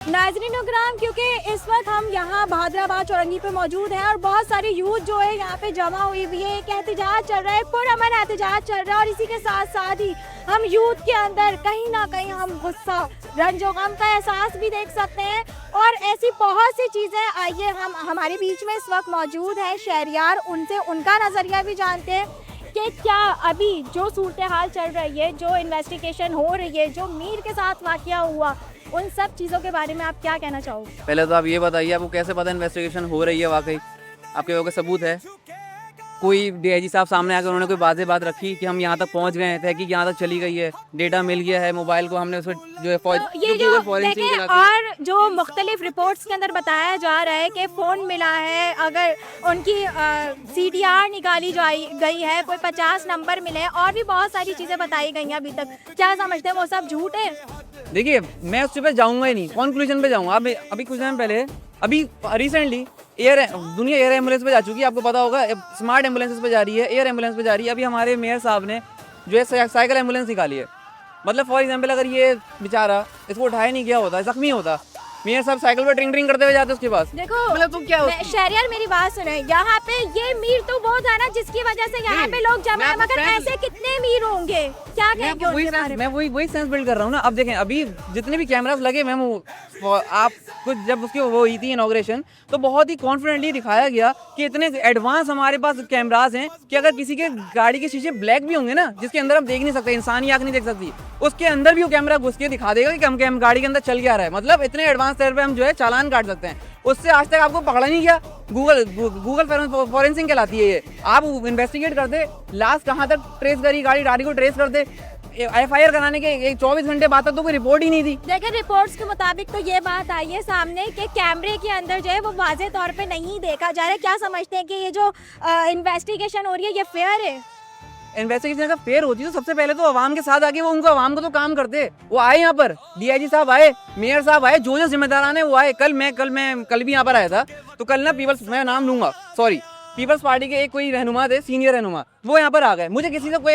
नाज़रीन इकराम, क्योंकि इस वक्त हम यहाँ बहादुराबाद चौरंगी पे मौजूद हैं और बहुत सारी यूथ जो है यहाँ पे जमा हुई हुई है। एक एहतजाज चल रहा है, पुरअमन एहतजाज चल रहा है और इसी के साथ साथ ही हम यूथ के अंदर कहीं ना कहीं हम गुस्सा, रंजो गम का एहसास भी देख सकते हैं और ऐसी बहुत सी चीज़ें। आइए हम हमारे बीच में इस वक्त मौजूद है शहरियार, उनसे उनका नज़रिया भी जानते हैं कि क्या अभी जो सूरत हाल चल रही है, जो इन्वेस्टिगेशन हो रही है, जो मीर के साथ वाक़या हुआ, उन सब चीज़ों के बारे में आप क्या कहना चाहोगे? पहले तो आप ये बताइए, आपको कैसे पता इन्वेस्टिगेशन हो रही है? वाकई आपके पास सबूत है? कोई डीआईजी साहब सामने आकर उन्होंने कोई वाज़ेह बात रखी कि हम यहाँ तक पहुँच गए हैं, तहकीक यहाँ तक चली गई है, डेटा मिल गया है, मोबाइल को हमने उसमें जो है और जो मुख्तलिफ रिपोर्ट्स के अंदर बताया जा रहा है कि फ़ोन मिला है, अगर उनकी CDR निकाली गई है, कोई 50 नंबर मिले और भी बहुत सारी चीज़ें बताई गई हैं अभी तक। क्या समझते हैं वो सब झूठ है? देखिए, मैं उस पर जाऊँगा ही नहीं, कंक्लूजन पे जाऊँगा। अभी कुछ टाइम पहले अभी रिसेंटली दुनिया एयर एम्बुलेंस पे जा चुकी है, आपको पता होगा। स्मार्ट एम्बुलेंस पे जा रही है, एयर एम्बुलेंस पे जा रही है। अभी हमारे मेयर साहब ने जो है साइकिल एम्बुलेंस निकाली है। मतलब फॉर एग्जांपल, अगर ये बेचारा इसको उठाया नहीं गया होता, जख्मी होता, मेयर साहब साइकिल पर ट्रिंग करते हुए जाते उसके पास। देखो मतलब तुम क्या शहरियार, मेरी बात सुने, यहाँ पे ये मीर तो वो था ना जिसकी वजह से यहाँ पे लोग जमा है, मगर ऐसे कितने मीर होंगे? क्या कहेंगे? मैं वही सेंस बिल्ड कर रहा हूँ ना। अब देखें, अभी जितने भी कैमरास लगे, मैम आप कुछ जब उसकी वो हुई थी इनॉग्रेशन, तो बहुत ही कॉन्फिडेंटली दिखाया गया कि इतने एडवांस हमारे पास कैमरास हैं कि अगर किसी के गाड़ी के शीशे ब्लैक भी होंगे ना, जिसके अंदर हम देख नहीं सकते, इंसानी आंख नहीं देख सकती, उसके अंदर भी वो कैमरा घुस के दिखा देगा कि हम गाड़ी के अंदर चल क्या रहा है। मतलब इतने एडवांस लेवल पे हम जो है चालान काट सकते हैं। उससे आज तक आपको पकड़ा नहीं गया। गूगल फॉरेंसिक कहलाती है ये। आप इन्वेस्टिगेट करते, लास्ट कहाँ तक ट्रेस करी, गाड़ी को ट्रेस करते, FIR कराने के 24 घंटे बाद तक तो कोई रिपोर्ट ही नहीं थी। देखिए, रिपोर्ट्स के मुताबिक तो ये बात आई है सामने कि कैमरे के अंदर जो है वो वाज़ेह तौर पे नहीं देखा जा रहा है। क्या समझते हैं कि ये जो इन्वेस्टिगेशन हो रही है ये फेयर है? इन्वेस्टिगेशन अगर फेयर होती तो सबसे पहले तो आवाम के साथ आके वो उनको आवाम को तो काम करते। वो आए यहाँ पर, DIG साहब आए, मेयर साहब आए, जो जिम्मेदारान है वो आए। कल भी यहाँ पर आया था, तो कल ना मैं नाम लूंगा, सॉरी, पीपल्स पार्टी के एक कोई रहनुमा थे, सीनियर रहनुमा, वो यहाँ पर आ गए। मुझे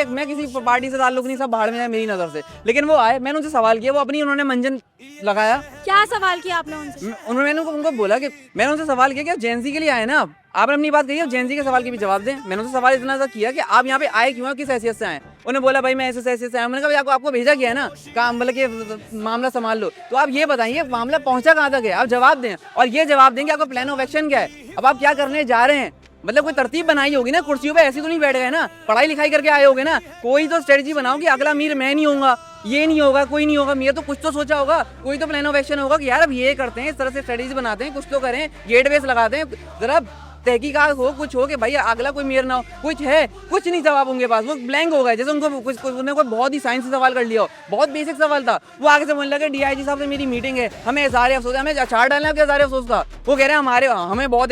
मैं किसी पार्टी से ताल्लुक नहीं, सब बाहर में है मेरी नज़र से, लेकिन वो आए, मैंने उनसे सवाल किया, वो उन्होंने मंजन लगाया। क्या सवाल किया आपने उनसे? मैंने उनको बोला कि मैंने उनसे सवाल किया कि आप जेएनजी के लिए आए ना, आपने अपनी बात कही, जेएनजी के सवाल के भी जवाब दें। मैंने उनसे सवाल इतना सा किया कि आप यहाँ पे आए क्यों हैं, किस हैसियत से आए? उन्होंने बोला भाई मैं ऐसे हैसियत से आया। मैंने कहा भाई आपको भेजा गया है ना काम, मतलब कि मामला संभाल लो, तो आप ये बताइए मामला पहुंचा कहाँ तक है, आप जवाब दें और ये जवाब दें कि आपका प्लान ऑफ एक्शन क्या है, अब आप क्या करने जा रहे हैं। मतलब कोई तरतीब बनाई होगी ना, कुर्सियों पे ऐसे तो नहीं बैठ गए ना, पढ़ाई लिखाई करके आए होगे ना, कोई तो स्ट्रेटजी बनाओ कि अगला मीर मैं नहीं होऊंगा, ये नहीं होगा, कोई नहीं होगा मीर, तो कुछ तो सोचा होगा, कोई तो प्लान ऑफ एक्शन होगा कि यार अब ये करते हैं, इस तरह से स्ट्रेटजी बनाते हैं, कुछ तो करें, गेट वेस लगाते हैं, जरा तहकीकात हो, कुछ हो कि भाई अगला कोई मेयर ना हो। कुछ है, कुछ नहीं जवाब उनके पास, वो ब्लैंक हो गए। जैसे उनको उन्होंने कोई बहुत ही साइंस से सवाल कर लिया हो, बहुत बेसिक सवाल था, वो आगे से बोलने लगे DIG साहब से मेरी मीटिंग है, हमें सारे अफसोस है, हमें अचार डालना क्या सारे अफसोस था। वो कह रहे हैं हमें बहुत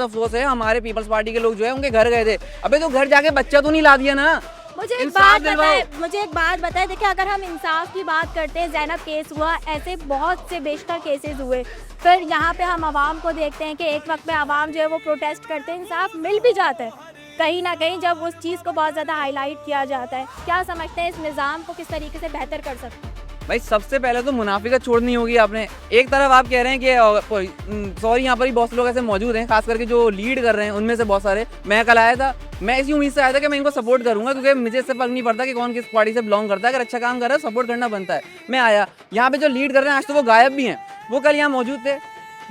अफसोस है, हमारे पीपल्स पार्टी के लोग जो है उनके घर गए थे। अबे तो घर जाके बच्चा तो नहीं ला दिया ना। मुझे एक बात बताए, देखिए अगर हम इंसाफ की बात करते हैं, ज़ैनब केस हुआ, ऐसे बहुत से बेशतर केसेस हुए, फिर यहाँ पे हम आवाम को देखते हैं कि एक वक्त में आवाम जो है वो प्रोटेस्ट करते हैं, इंसाफ मिल भी जाता है कहीं ना कहीं जब उस चीज़ को बहुत ज़्यादा हाईलाइट किया जाता है। क्या समझते हैं इस निज़ाम को किस तरीके से बेहतर कर सकते हैं? भाई सबसे पहले तो मुनाफिकत छोड़नी होगी आपने। एक तरफ आप कह रहे हैं कि सॉरी, यहाँ पर ही बहुत लोग ऐसे मौजूद हैं, खास करके जो लीड कर रहे हैं उनमें से बहुत सारे। मैं कल आया था, मैं इसी उम्मीद से आया था कि मैं इनको सपोर्ट करूंगा, क्योंकि मुझे इससे फर्क नहीं पड़ता कि कौन किस पार्टी से बिलोंग करता है, अगर अच्छा काम कर रहा है सपोर्ट करना बनता है। मैं आया, यहाँ पे जो लीड कर रहे हैं आज तो वो गायब भी हैं, वो कल यहाँ मौजूद थे।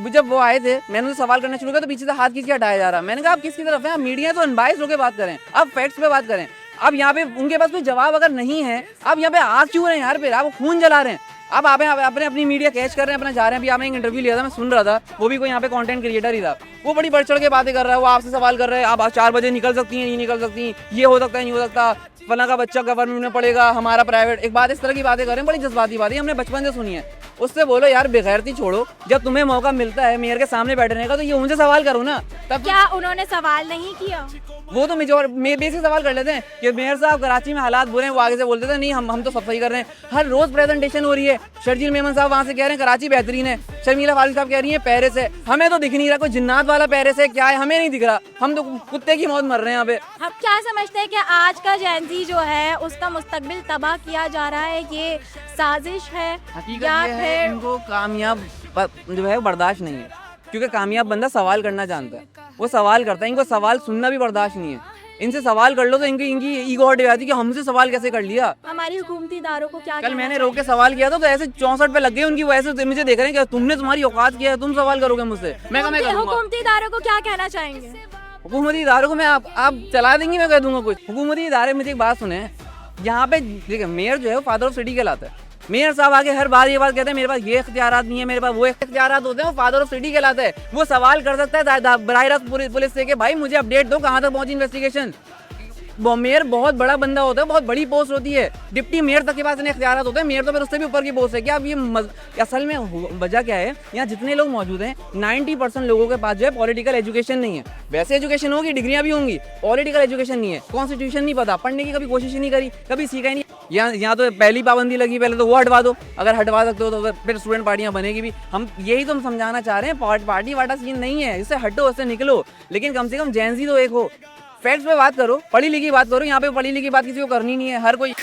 जब वो आए थे मैंने उनसे सवाल करना शुरू किया तो पीछे से हाथ किसी हटाया जा रहा। मैंने कहा आप किसकी तरफ हैं? आप मीडिया तो अनबायस्ड होकर बात करें, आप फैक्ट्स पे बात करें। अब यहाँ पे उनके पास कोई जवाब अगर नहीं है, आप यहाँ पे आग क्यों रहे हैं यार? फिर आप खून जला रहे हैं। अब आप अपनी मीडिया कैच कर रहे हैं, अपना जा रहे हैं। अभी आपने एक इंटरव्यू लिया था, मैं सुन रहा था, वो भी कोई यहाँ पे कंटेंट क्रिएटर ही था, वो बड़ी बढ़ चढ़ के बातें कर रहा है। वो आपसे सवाल कर रहे हैं, आप 4 बजे निकल सकती हैं, नहीं निकल सकती, ये हो सकता है, नहीं हो सकता, फला का बच्चा गवर्नमेंट में पड़ेगा, हमारा प्राइवेट, एक बात इस तरह की बातें कर रहे हैं, बड़ी जज्बाती बातें हमने बचपन से सुनी है। उससे बोलो यार बेगैरती छोड़ो, जब तुम्हें मौका मिलता है मेयर के सामने बैठने का तो ये उनसे सवाल करो ना। तब क्या उन्होंने सवाल नहीं किया? वो तो बेसिक सवाल कर लेते हैं कि मेयर साहब कराची में हालात बुरे हैं, वो आगे से बोलते थे नहीं हम तो सब सही कर रहे हैं। हर रोज प्रेजेंटेशन हो रही है, शर्जील मेमन साहब वहाँ से कह रहे हैं कराची बेहतरीन है, शर्मिला फारूक साहब कह रही है पेरिस है, हमें तो दिख नहीं रहा, कोई जिन्नात वाला पेरिस है क्या है हमें नहीं दिख रहा, हम तो कुत्ते की मौत मर रहे हैं यहाँ पे। आप क्या समझते हैं कि आज का जेनजी जो है उसका मुस्तकबिल तबाह किया जा रहा है, ये साजिश है हकीकत या ये है फिर इनको कामयाब जो है बर्दाश्त नहीं है, क्योंकि कामयाब बंदा सवाल करना जानता है, वो सवाल करता है। इनको सवाल सुनना भी बर्दाश्त नहीं है। इनसे सवाल कर लो तो इनकी ईगो हट जाती है कि हमसे सवाल कैसे कर लिया। हमारी हुकूमती इदारों को क्या कल मैंने रोक के सवाल किया था तो ऐसे 64 पे लग गए उनकी, वो ऐसे मुझे देख रहे हैं कि तुमने तुम्हारी औकात किया है, तुम सवाल करोगे मुझसे। मैं करूंगा। हुकूमती इदारों को क्या कहना चाहेंगे? हुकूमती इदारों को मैं आप चला देंगी, मैं कह दूंगा कुछ। हुकूमती इदारे, मुझे एक बात सुने, यहाँ पे देखिए मेयर जो है वो फादर ऑफ सिटी कहलाता है। मेयर साहब आगे हर बार ये बात कहते हैं मेरे पास ये इख्तियारात नहीं है, मेरे पास वो इख्तियारात होते हैं, वो फादर ऑफ सिटी कहलाता है। वो सवाल कर सकता है बराह रास्त पुलिस से कि भाई मुझे अपडेट दो कहाँ तक पहुंची इन्वेस्टिगेशन। वो मेयर बहुत बड़ा बंदा होता है, बहुत बड़ी पोस्ट होती है, डिप्टी मेयर तक के पास इन्हें इख्तियारात होते हैं, मेयर तो फिर उससे भी ऊपर की पोस्ट है। क्या अब ये असल में वजह क्या है, यहाँ जितने लोग मौजूद हैं 90% लोगों के पास जो है पॉलिटिकल एजुकेशन नहीं है। वैसे एजुकेशन होगी, डिग्रियां भी होंगी, पॉलिटिकल एजुकेशन नहीं है, कॉन्स्टिट्यूशन नहीं पता, पढ़ने की कभी कोशिश ही नहीं करी, कभी सीखा ही नहीं। यहाँ तो पहली पाबंदी लगी, पहले तो वो हटवा दो, अगर हटवा सकते हो तो फिर स्टूडेंट पार्टियां बनेगी भी। हम यही तो हम समझाना चाह रहे हैं, पार्टी वाटा सीन नहीं है, इससे हटो, इससे निकलो, लेकिन कम से कम जेन ज़ी तो एक हो। फैक्ट्स पे बात करो, पढ़ी लिखी बात करो। यहाँ पे पढ़ी लिखी बात किसी को करनी नहीं है, हर कोई